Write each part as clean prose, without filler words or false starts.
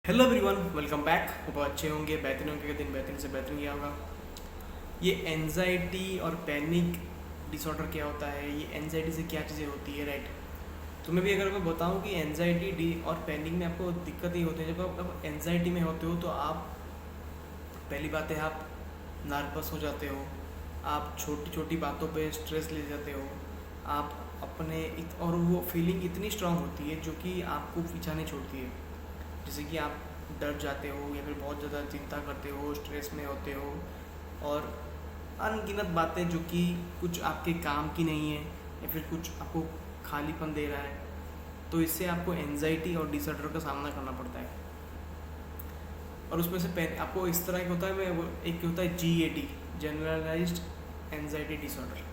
Hello everyone, welcome back. वो अच्छे होंगे, बेहतरीन होंगे, दिन बेहतरीन से बेहतरीन किया होगा। ये एनजाइटी और पैनिक डिसऑर्डर क्या होता है, ये एनजाइटी से क्या चीज़ें होती है, राइट। तो मैं भी अगर आपको बताऊं कि एनजाइटी डी और पैनिक में आपको दिक्कत ही होती है। जब आप एनजाइटी में होते हो तो आप, पहली बात है, आप नर्वस हो जाते हो, आप छोटी छोटी बातों पे स्ट्रेस ले जाते हो, आप अपने और वो फीलिंग इतनी स्ट्रांग होती है जो कि आपको पीछा नहीं छोड़ती है। जैसे कि आप डर जाते हो या फिर बहुत ज़्यादा चिंता करते हो, स्ट्रेस में होते हो, और अनगिनत बातें जो कि कुछ आपके काम की नहीं है या फिर कुछ आपको खालीपन दे रहा है, तो इससे आपको एनजाइटी और डिसऑर्डर का सामना करना पड़ता है। और उसमें से आपको इस तरह का होता है, एक होता है GAD, जनरलाइज्ड एनजाइटी डिसऑर्डर।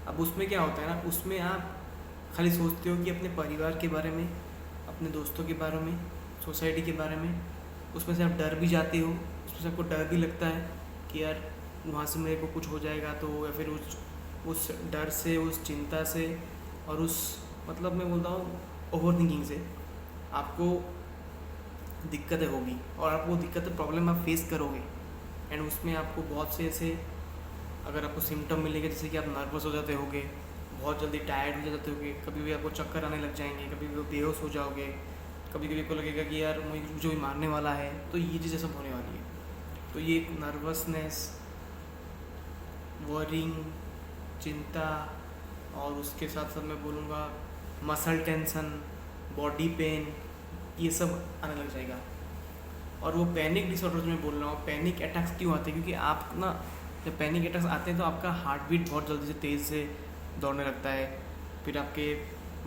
अब उसमें क्या होता है ना, उसमें आप खाली सोचते हो कि अपने परिवार के बारे में, अपने दोस्तों के बारे में, सोसाइटी के बारे में। उसमें से आप डर भी जाते हो, उसमें से आपको डर भी लगता है कि यार वहाँ से मेरे को कुछ हो जाएगा तो, या फिर उस डर से, उस चिंता से, और उस, मतलब मैं बोलता हूँ ओवर थिंकिंग से आपको दिक्कतें होगी, और आप वो दिक्कतें, प्रॉब्लम आप फेस करोगे। एंड उसमें आपको बहुत से ऐसे, अगर आपको सिम्टम मिलेंगे, जैसे कि आप नर्वस हो जाते होगे, बहुत जल्दी टायर्ड हो जाते होगे, कभी भी आपको चक्कर आने लग जाएंगे, कभी भी बेहोश हो जाओगे, कभी कभी आपको लगेगा कि यार मुझे भी मारने वाला है। तो ये चीज़ें सब होने वाली है। तो ये एक नर्वसनेस, वरिंग, चिंता, और उसके साथ साथ मैं बोलूँगा मसल टेंशन, बॉडी पेन, ये सब आने लग जाएगा। और वो पैनिक डिसऑर्डर जो मैं बोल रहा हूँ, पैनिक अटैक्स क्यों आते हैं, क्योंकि आप ना, जब पैनिक अटैक्स आते हैं तो आपका हार्ट बीट बहुत जल्दी से तेज़ से दौड़ने लगता है। फिर आपके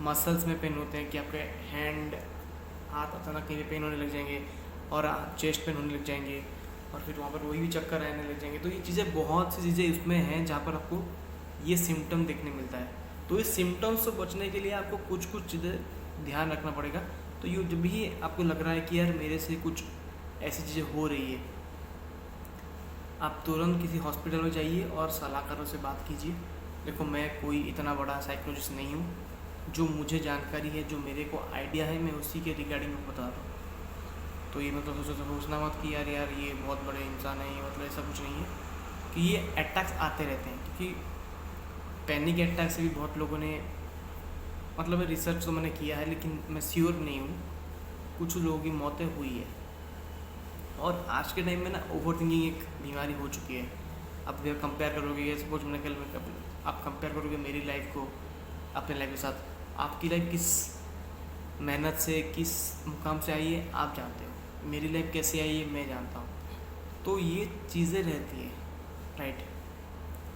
मसल्स में पेन होते हैं कि आपके हैंड, हाथ अचानक कहीं पेन होने लग जाएंगे, और चेस्ट पेन होने लग जाएंगे, और फिर वहाँ पर वही भी चक्कर आने लग जाएंगे। तो ये चीज़ें, बहुत सी चीज़ें इसमें हैं जहाँ पर आपको ये सिम्टम देखने मिलता है। तो इस सिम्टम्स से बचने के लिए आपको कुछ कुछ चीज़ें ध्यान रखना पड़ेगा। तो ये जब भी आपको लग रहा है कि यार मेरे से कुछ ऐसी चीज़ें हो रही है, आप तुरंत किसी हॉस्पिटल में जाइए और सलाहकारों से बात कीजिए। देखो, मैं कोई इतना बड़ा साइकोलॉजिस्ट नहीं हूँ, जो मुझे जानकारी है, जो मेरे को आइडिया है, मैं उसी के रिगार्डिंग में बता रहा हूँ। तो ये मतलब सोचना मत कि यार ये बहुत बड़े इंसान है, ये मतलब ऐसा कुछ नहीं है। कि ये अटैक्स आते रहते हैं, क्योंकि पैनिक अटैक से भी बहुत लोगों ने, मतलब रिसर्च तो मैंने किया है लेकिन मैं श्योर नहीं हूँ, कुछ लोगों की मौतें हुई है। और आज के टाइम में ना ओवर थिंकिंग एक बीमारी हो चुकी है। अब अगर कंपेयर करोगे, सपोज मैंने कल आप कंपेयर करोगे मेरी लाइफ को अपने लाइफ के साथ, आपकी लाइफ किस मेहनत से, किस मुकाम से आई है आप जानते हो, मेरी लाइफ कैसे आई है मैं जानता हूँ। तो ये चीज़ें रहती है, राइट।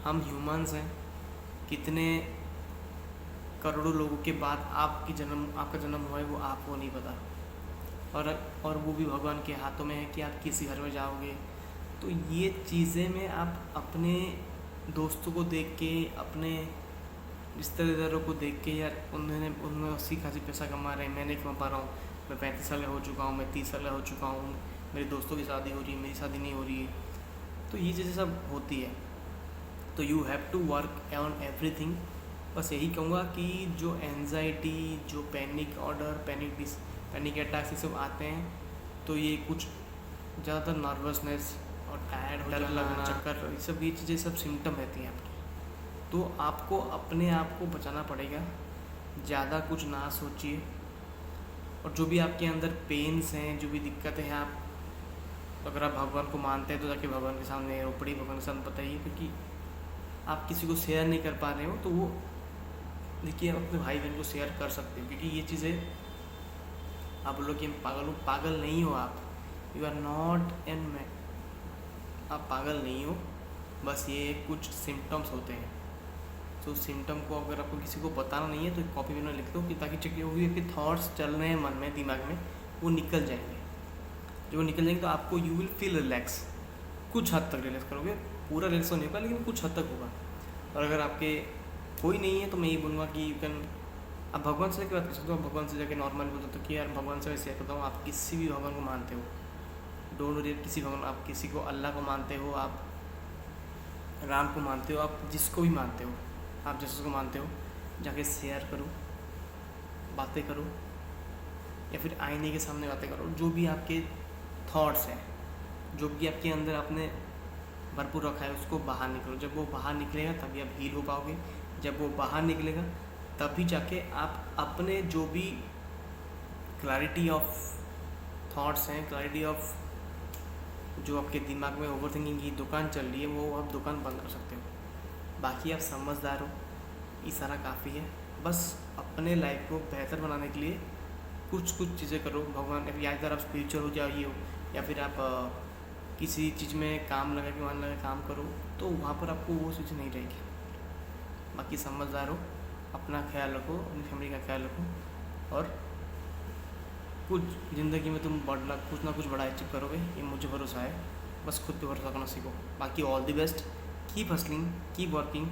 हम ह्यूमंस हैं, कितने करोड़ों लोगों के बाद आपका जन्म हुआ है वो आपको नहीं पता। और वो भी भगवान के हाथों में है कि आप किसी घर में जाओगे। तो ये चीज़ें में आप अपने दोस्तों को देख के, अपने रिश्तेदारों को देख के, यार उनमें अच्छी खासी पैसा कमा रहे हैं, मैं नहीं कमा पा रहा हूँ, मैं 35 साल का हो चुका हूँ, मैं 30 साल का हो चुका हूँ, मेरे दोस्तों की शादी हो रही है, मेरी शादी नहीं हो रही है। तो ये चीज़ें सब होती है। तो you have to work on everything. बस यही कहूँगा कि जो एनजाइटी, जो पैनिक ऑर्डर, पैनिक अटैक्स ये सब आते हैं, तो ये कुछ ज़्यादातर नर्वसनेस और टायर्ड हो जाना, लगना, चक्कर, ये चीज़ें सब सिम्टम रहती हैं आपकी। तो आपको अपने आप को बचाना पड़ेगा, ज़्यादा कुछ ना सोचिए। और जो भी आपके अंदर पेन्स हैं, जो भी दिक्कतें हैं, आप अगर आप भगवान को मानते हैं तो जाके भगवान के सामने रोपड़ी भगवान के सामने बताइए। क्योंकि आप किसी को शेयर नहीं कर पा रहे हो तो वो, देखिए, आप अपने भाई बहन को शेयर कर सकते हो। क्योंकि ये चीज़ें, आप बोलो कि पागल नहीं हो आप, you are not an man, आप पागल नहीं हो। बस ये कुछ सिम्टम्स होते हैं। तो सिम्टम को अगर आपको किसी को बताना नहीं है तो कॉपी में लिख दो, कि ताकि जो भी आपके थॉट्स चल रहे हैं मन में, दिमाग में, वो निकल जाएंगे। जब वो निकल जाएंगे तो आपको, यू विल फील रिलैक्स। कुछ हद तक रिलैक्स करोगे, पूरा रिलैक्स नहीं होगा लेकिन कुछ हद तक होगा। और अगर आपके कोई नहीं है तो मैं ये बोलूँगा कि यू कैन, आप भगवान से बात कर सकते हो। भगवान से जाके नॉर्मल बोल सकते हो कि यार भगवान से मैं शेयर करता हूँ, आप किसी भी भगवान को मानते हो, डोंट वरी, किसी भगवान, आप किसी को, अल्लाह को मानते हो, आप राम को मानते हो, आप जिसको भी मानते हो, आप जिसको मानते हो, जाके शेयर करो, बातें करो, या फिर आईने के सामने बातें करो। जो भी आपके थॉट्स हैं, जो भी आपके अंदर आपने भरपूर रखा है, उसको बाहर निकलो। जब वो बाहर निकलेगा तभी आप हील हो पाओगे। जब वो बाहर निकलेगा तभी जाके आप अपने जो भी क्लैरिटी ऑफ थॉट्स हैं, क्लैरिटी ऑफ जो आपके दिमाग में ओवर थिंकिंग की दुकान चल रही है, वो आप दुकान बंद कर सकते हो। बाकी आप समझदार हो, इशारा काफ़ी है। बस अपने लाइफ को बेहतर बनाने के लिए कुछ कुछ चीज़ें करो। भगवान, या अगर आप स्पिरिचुअल हो जाइए हो, या फिर आप किसी चीज़ में काम लगा के मान लगा काम करो, तो वहाँ पर आपको वो चीज़ नहीं रहेगी। बाकी समझदार हो, अपना ख्याल रखो, अपनी फैमिली का ख्याल रखो, और कुछ ज़िंदगी में तुम कुछ ना कुछ बड़ा अचीव करोगे, ये मुझे भरोसा है। बस खुद पे भरोसा करना सीखो। बाकी all the best, keep hustling, keep working.